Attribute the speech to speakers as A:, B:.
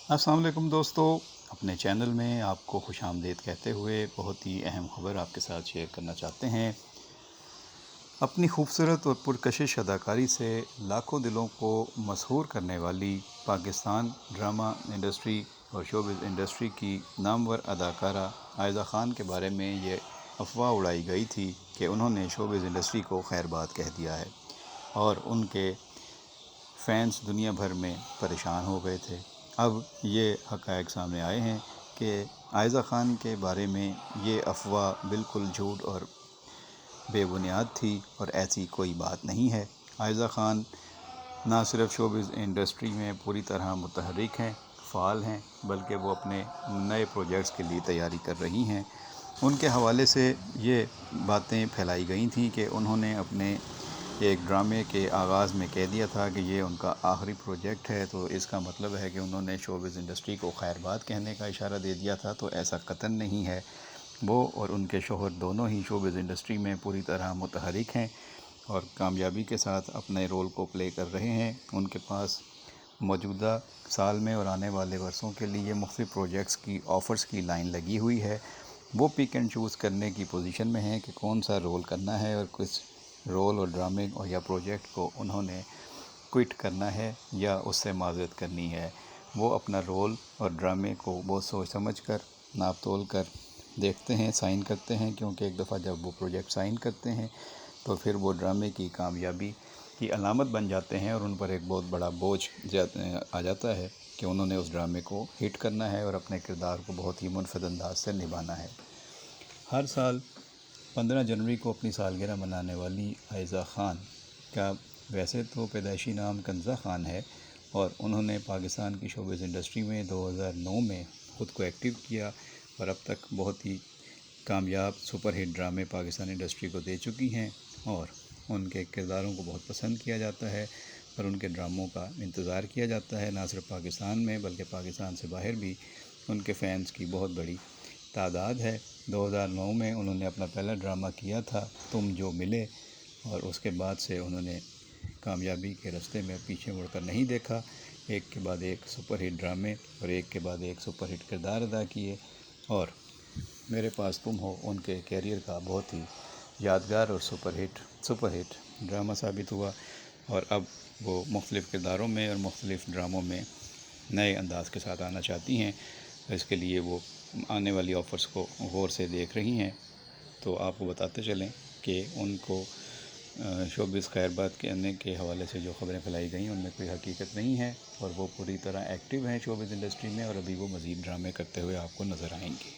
A: السلام علیکم دوستو، اپنے چینل میں آپ کو خوش آمدید کہتے ہوئے بہت ہی اہم خبر آپ کے ساتھ شیئر کرنا چاہتے ہیں۔ اپنی خوبصورت اور پرکشش اداکاری سے لاکھوں دلوں کو مسحور کرنے والی پاکستان ڈرامہ انڈسٹری اور شوبز انڈسٹری کی نامور اداکارہ عائزہ خان کے بارے میں یہ افواہ اڑائی گئی تھی کہ انہوں نے شوبز انڈسٹری کو خیر باد کہہ دیا ہے اور ان کے فینس دنیا بھر میں پریشان ہو گئے تھے۔ اب یہ حقائق سامنے آئے ہیں کہ عائزہ خان کے بارے میں یہ افواہ بالکل جھوٹ اور بے بنیاد تھی اور ایسی کوئی بات نہیں ہے۔ عائزہ خان نہ صرف شوبز انڈسٹری میں پوری طرح متحرک ہیں، فعال ہیں، بلکہ وہ اپنے نئے پروجیکٹس کے لیے تیاری کر رہی ہیں۔ ان کے حوالے سے یہ باتیں پھیلائی گئی تھیں کہ انہوں نے اپنے ایک ڈرامے کے آغاز میں کہہ دیا تھا کہ یہ ان کا آخری پروجیکٹ ہے، تو اس کا مطلب ہے کہ انہوں نے شوبز انڈسٹری کو خیر باد کہنے کا اشارہ دے دیا تھا، تو ایسا قطعاً نہیں ہے۔ وہ اور ان کے شوہر دونوں ہی شوبز انڈسٹری میں پوری طرح متحرک ہیں اور کامیابی کے ساتھ اپنے رول کو پلے کر رہے ہیں۔ ان کے پاس موجودہ سال میں اور آنے والے برسوں کے لیے مختلف پروجیکٹس کی آفرز کی لائن لگی ہوئی ہے۔ وہ پک اینڈ چوز کرنے کی پوزیشن میں ہیں کہ کون سا رول کرنا ہے اور کس رول اور ڈرامے یا پروجیکٹ کو انہوں نے کوئٹ کرنا ہے یا اس سے معذرت کرنی ہے۔ وہ اپنا رول اور ڈرامے کو بہت سوچ سمجھ کر ناپ تول کر دیکھتے ہیں، سائن کرتے ہیں، کیونکہ ایک دفعہ جب وہ پروجیکٹ سائن کرتے ہیں تو پھر وہ ڈرامے کی کامیابی کی علامت بن جاتے ہیں اور ان پر ایک بہت بڑا بوجھ آ جاتا ہے کہ انہوں نے اس ڈرامے کو ہٹ کرنا ہے اور اپنے کردار کو بہت ہی منفرد انداز سے نبھانا ہے۔ ہر سال 15 جنوری کو اپنی سالگرہ منانے والی عائزہ خان کا ویسے تو پیدائشی نام کنزہ خان ہے اور انہوں نے پاکستان کی شوبز انڈسٹری میں 2009 میں خود کو ایکٹیو کیا اور اب تک بہت ہی کامیاب سپر ہٹ ڈرامے پاکستان انڈسٹری کو دے چکی ہیں اور ان کے کرداروں کو بہت پسند کیا جاتا ہے اور ان کے ڈراموں کا انتظار کیا جاتا ہے، نہ صرف پاکستان میں بلکہ پاکستان سے باہر بھی ان کے فینس کی بہت بڑی تعداد ہے۔ 2009 میں انہوں نے اپنا پہلا ڈرامہ کیا تھا تم جو ملے اور اس کے بعد سے انہوں نے کامیابی کے راستے میں پیچھے مڑ کر نہیں دیکھا۔ ایک کے بعد ایک سپر ہٹ ڈرامے اور ایک کے بعد ایک سپر ہٹ کردار ادا کیے اور میرے پاس تم ہو ان کے کیریئر کا بہت ہی یادگار اور سپر ہٹ ڈرامہ ثابت ہوا اور اب وہ مختلف کرداروں میں اور مختلف ڈراموں میں نئے انداز کے ساتھ آنا چاہتی ہیں۔ اس کے لیے وہ آنے والی آفرز کو غور سے دیکھ رہی ہیں، تو آپ کو بتاتے چلیں کہ ان کو شوبز خیر باد کہنے کے حوالے سے جو خبریں پھیلائی گئیں ان میں کوئی حقیقت نہیں ہے اور وہ پوری طرح ایکٹیو ہیں شوبز انڈسٹری میں اور ابھی وہ مزید ڈرامے کرتے ہوئے آپ کو نظر آئیں گے۔